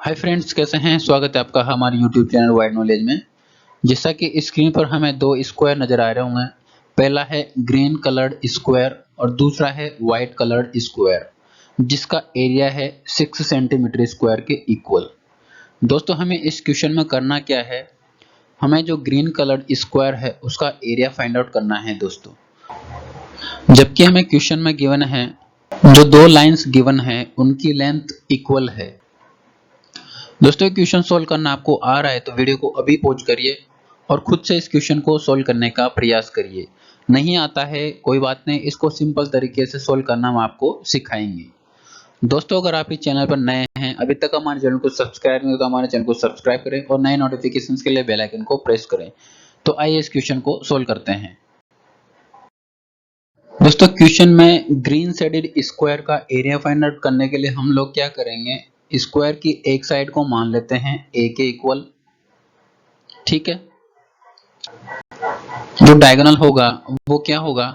Hi friends, कैसे हैं। स्वागत है आपका हमारे यूट्यूब चैनल वाइड नॉलेज में। जैसा कि स्क्रीन पर हमें दो स्क्वायर नजर आ रहे होंगे। पहला है ग्रीन कलर्ड स्क्वायर और दूसरा है वाइट कलर्ड स्क्वायर, जिसका एरिया है 6 सेंटीमीटर स्क्वायर के इक्वल। दोस्तों, हमें इस क्वेश्चन में करना क्या है, हमें जो ग्रीन कलर्ड स्क्वायर है उसका एरिया फाइंड आउट करना है दोस्तों। जबकि हमें क्वेश्चन में गिवन है जो दो लाइंस गिवन है उनकी लेंथ इक्वल है। दोस्तों, क्वेश्चन सोल्व करना आपको आ रहा है तो वीडियो को अभी पॉज करिए और खुद से इस क्वेश्चन को सोल्व करने का प्रयास करिए। नहीं आता है कोई बात नहीं, इसको सिंपल तरीके से सोल्व करना हम आपको सिखाएंगे। दोस्तों, अगर आप इस चैनल पर नए हैं, अभी तक हमारे चैनल को सब्सक्राइब नहीं तो हमारे चैनल को सब्सक्राइब करें और नए नोटिफिकेशंस के लिए बेल आइकन को प्रेस करें। तो आइए इस क्वेश्चन को सोल्व करते हैं। दोस्तों, क्वेश्चन में ग्रीन शेडेड स्क्वायर का एरिया फाइंड आउट करने के लिए हम लोग क्या करेंगे, स्क्वायर की एक साइड को मान लेते हैं a के इक्वल। ठीक है, जो डायगोनल होगा वो क्या होगा,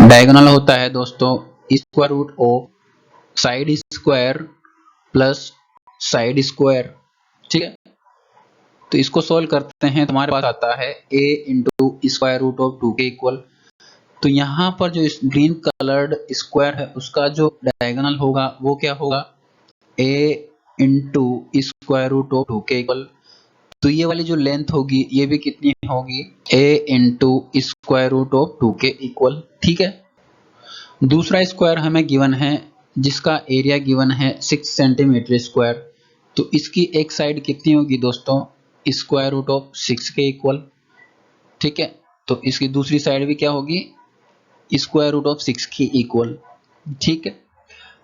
डायगोनल होता है दोस्तों square root of side square plus side square. ठीक है, तो इसको सोल्व करते हैं तो हमारे पास आता है a into square root of 2 के इक्वल। तो यहाँ पर जो ग्रीन कलर्ड स्क्वायर है उसका जो डायगोनल होगा वो क्या होगा, a into square root of 2 के इक्वल। तो ये वाली जो लेंथ होगी ये भी कितनी होगी, a into square root of 2 के इक्वल। ठीक है, दूसरा स्क्वायर हमें गिवन है जिसका एरिया गिवन है 6 सेंटीमीटर स्क्वायर। तो इसकी एक साइड कितनी होगी दोस्तों, स्क्वायर रूट ऑफ 6 के इक्वल। ठीक है, तो इसकी दूसरी साइड भी क्या होगी, स्क्वायर रूट ऑफ 6 के इक्वल। ठीक है,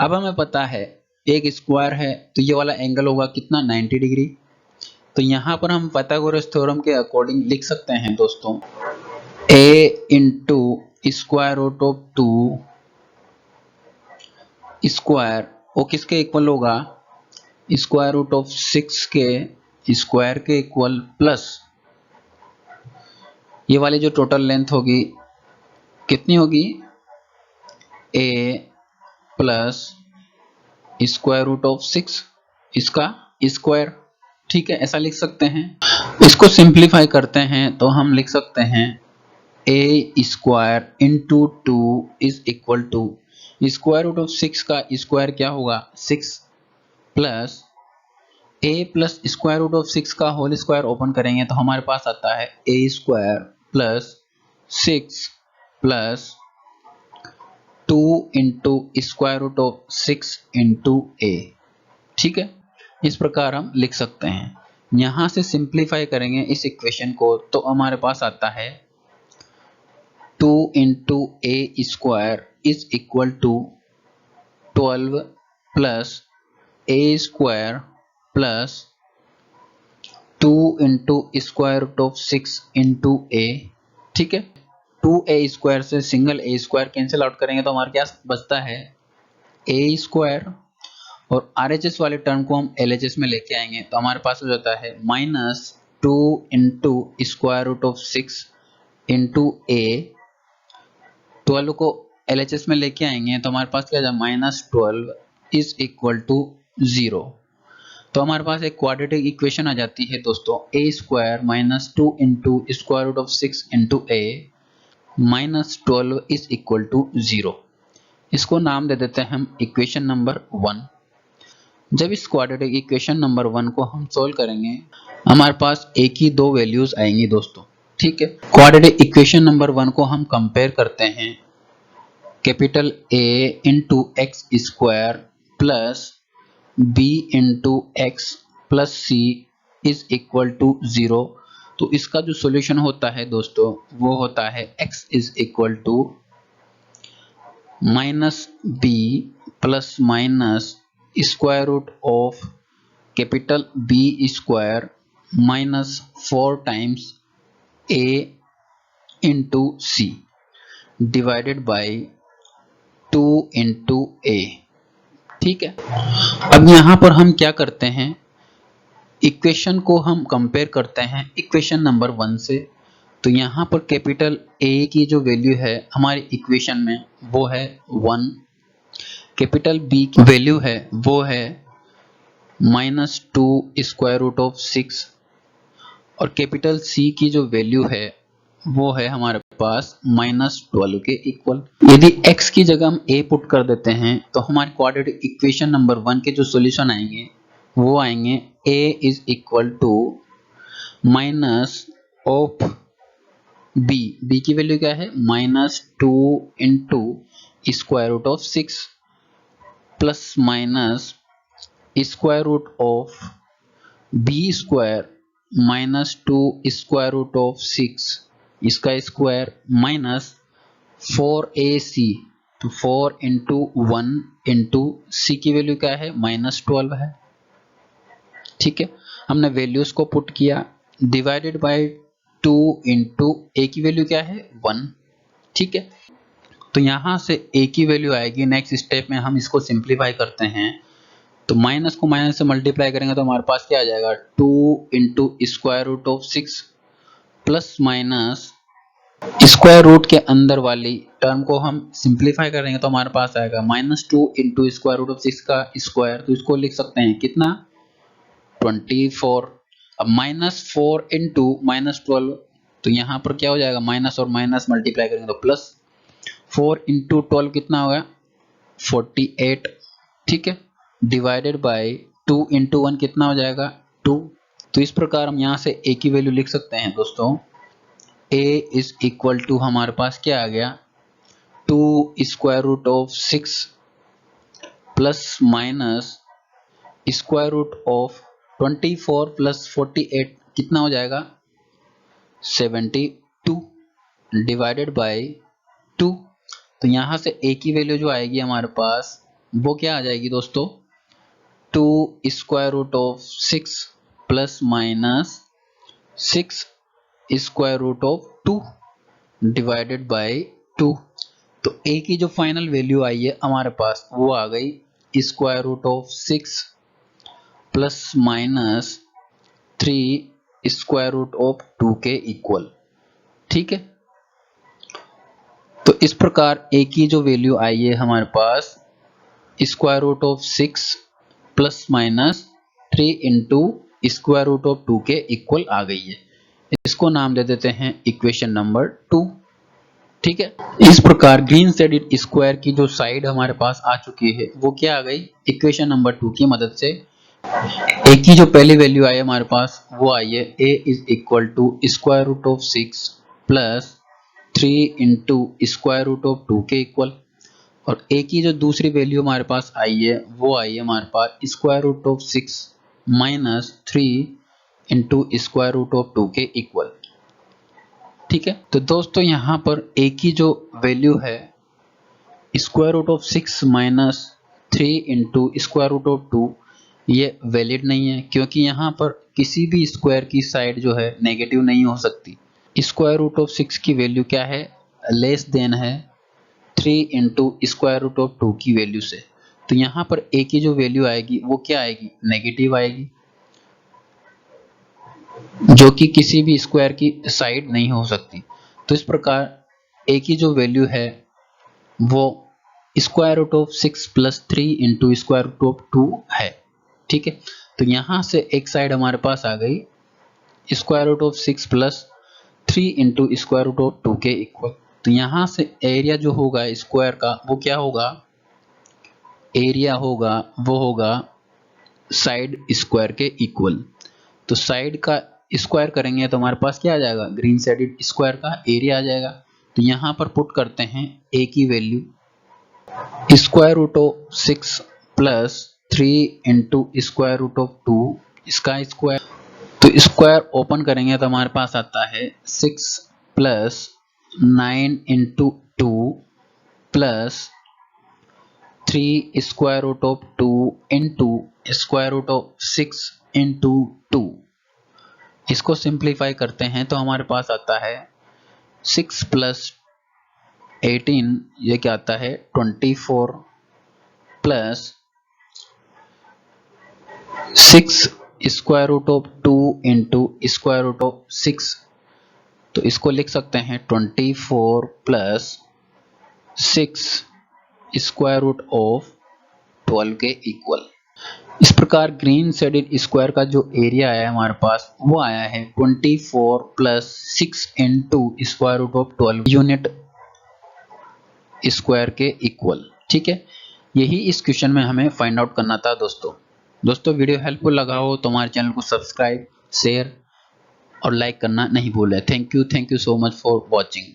अब हमें पता है एक स्क्वायर है तो ये वाला एंगल होगा कितना, 90 डिग्री। तो यहाँ पर हम पाइथागोरस थ्योरम के अकॉर्डिंग लिख सकते हैं दोस्तों, a into square root of 2 square वो किसके इक्वल होगा, स्क्वायर रूट ऑफ 6 के स्क्वायर के इक्वल प्लस ये वाली जो टोटल लेंथ होगी कितनी होगी, a plus square root of 6 इसका स्क्वायर। ठीक है, ऐसा लिख सकते हैं। इसको सिंप्लीफाई करते हैं तो हम लिख सकते हैं a square into 2 is equal to square root of 6 का स्क्वायर क्या होगा 6 plus a plus square root of 6 का होल स्क्वायर ओपन करेंगे तो हमारे पास आता है a square plus 6 plus 2 into square root of 6 into a। ठीक है, इस प्रकार हम लिख सकते हैं। यहां से सिंप्लीफाई करेंगे इस इक्वेशन को तो हमारे पास आता है 2 into a square is equal to 12 plus a square plus 2 into square root of 6 into a। ठीक है, 2a स्क्वायर से single a square cancel out करेंगे तो हमारे पास बचता है a स्क्वायर और RHS वाले टर्म को हम LHS में लेके आएंगे तो हमारे पास हो जाता है minus 2 into square root of 6 into a। 12 को LHS में लेके आएंगे तो हमारे पास क्या आ जाए माइनस 12 इज इक्वल टू 0। तो हमारे पास एक क्वाड्रेटिक इक्वेशन आ जाती है दोस्तों, a square minus 2 into square root of 6 into a minus 12 is equal to 0। इसको नाम दे देते हैं हम इक्वेशन नंबर 1। जब इस क्वाड्रेटिक इक्वेशन नंबर 1 को हम सोल्व करेंगे हमारे पास एक ही दो वैल्यूज आएंगी दोस्तों। ठीक है, क्वाड्रेटिक इक्वेशन नंबर 1 को हम कंपेयर करते हैं capital A into X square plus b into X plus C is equal to 0। तो इसका जो सॉल्यूशन होता है दोस्तों वो होता है x is equal to minus B plus minus square root of capital B square minus 4 times a into C divided by 2 into a। ठीक है, अब यहां पर हम क्या करते हैं, इक्वेशन को हम कंपेयर करते हैं इक्वेशन नंबर 1 से। तो यहां पर कैपिटल A की जो वैल्यू है हमारी इक्वेशन में वो है 1, कैपिटल बी की वैल्यू है वो है -2 स्क्वायर रूट ऑफ 6 और कैपिटल सी की जो वैल्यू है वो है हमारे पास -12 के इक्वल। यदि x की जगह हम a पुट कर देते हैं तो हमारे क्वाड्रेटिक इक्वेशन नंबर 1 के जो सॉल्यूशन आएंगे वो आएंगे a is equal to minus of b की वैल्यू क्या है -2 into square root of 6 plus minus square root of B square -2 square root of 6 इसका स्क्वायर माइनस 4ac तो 4 इंटू 1 इंटू सी की वैल्यू क्या है -12 है। ठीक है, हमने वैल्यूज को पुट किया डिवाइडेड बाय 2 इंटू ए की वैल्यू क्या है 1। ठीक है, तो यहां से ए की वैल्यू आएगी। नेक्स्ट स्टेप में हम इसको सिंप्लीफाई करते हैं तो माइनस को माइनस से मल्टीप्लाई करेंगे तो हमारे पास क्या आ जाएगा 2 into square root of 6 plus minus square root के अंदर वाली टर्म को हम सिंप्लीफाई करेंगे तो हमारे पास आएगा -2 इंटू स्क्वायर रूट ऑफ 6 का स्क्वायर, तो इसको लिख सकते हैं कितना 24। अब -4 इंटू -12 तो यहाँ पर क्या हो जाएगा माइनस और माइनस मल्टीप्लाई करेंगे तो प्लस 4 इंटू 12 कितना होगा 48। ठीक है, डिवाइडेड बाय 2 इंटू 1 कितना हो जाएगा 2। तो इस प्रकार हम यहाँ से a की वैल्यू लिख सकते हैं दोस्तों a इज इक्वल टू हमारे पास क्या आ गया 2 square root of 6 plus minus square root of 24 plus 48 कितना हो जाएगा 72 डिवाइडेड बाय 2। तो यहां से a की वैल्यू जो आएगी हमारे पास वो क्या आ जाएगी दोस्तों 2 square root of 6 plus minus 6 square root of 2 divided by 2। तो a की जो फाइनल वैल्यू आई है हमारे पास वो आ गई square root of 6 plus minus 3 square root of 2 के इक्वल। ठीक है, तो इस प्रकार a की जो वैल्यू आई है हमारे पास square root of 6 plus minus 3 into square root of 2 के इक्वल आ गई है। इसको नाम दे देते हैं इक्वेशन नंबर 2। ठीक है, इस प्रकार ग्रीन शेडेड स्क्वायर की जो साइड हमारे पास आ चुकी है वो क्या आ गई इक्वेशन नंबर 2 की मदद से। a की जो पहली वैल्यू आई है हमारे पास वो आई है a is equal to square root of 6 plus 3 into square root of 2 के इक्वल। और a की जो दूसरी वैल्यू हमारे पास आई है वो आई है हमारे पास square root of 6 minus 3 into square root of 2 के इक्वल। ठीक है, तो दोस्तों यहाँ पर a की जो वैल्यू है square root of 6 minus 3 into square root of 2 ये वैलिड नहीं है क्योंकि यहाँ पर किसी भी स्क्वायर की साइड जो है नेगेटिव नहीं हो सकती। स्क्वायर रूट ऑफ 6 की वैल्यू क्या है लेस देन है 3 इंटू स्क्वायर रूट ऑफ 2 की वैल्यू से। तो यहाँ पर a की जो वैल्यू आएगी वो क्या आएगी नेगेटिव आएगी जो कि किसी भी स्क्वायर की साइड नहीं हो सकती। तो इस प्रकार a की जो वैल्यू है वो square root of 6 plus 3 into square root of 2 है। ठीक है, तो यहां से एक साइड हमारे पास आ गई square root of 6 plus 3 into square root of 2 के इक्वल। तो यहां से एरिया जो होगा स्क्वायर का वो क्या होगा एरिया होगा वो होगा साइड स्क्वायर के इक्वल। तो साइड का स्क्वायर करेंगे तो हमारे पास क्या आ जाएगा ग्रीन शेडेड स्क्वायर का एरिया आ जाएगा। तो यहां पर पुट करते हैं a की value square root of 6 plus 3 into square root of 2 इसका स्क्वायर। तो स्क्वायर ओपन करेंगे तो हमारे पास आता है 6 plus 9 into 2 plus 3 square root of 2 into square root of 6 into 2। इसको सिंप्लीफाई करते हैं तो हमारे पास आता है 6 प्लस 18 ये क्या आता है 24 plus 6 square root of 2 into square root of 6। तो इसको लिख सकते हैं 24 प्लस 6 स्क्वायर रूट ऑफ 12 के इक्वल। इस प्रकार ग्रीन शेडेड स्क्वायर का जो एरिया है हमारे पास वो आया है 24 plus 6 into square root of 12 unit square के इक्वल। ठीक है, यही इस क्वेश्चन में हमें फाइंड आउट करना था दोस्तों वीडियो हेल्पफुल लगा हो तो हमारे चैनल को सब्सक्राइब, शेयर और लाइक करना नहीं भूलें। Thank you so much for watching.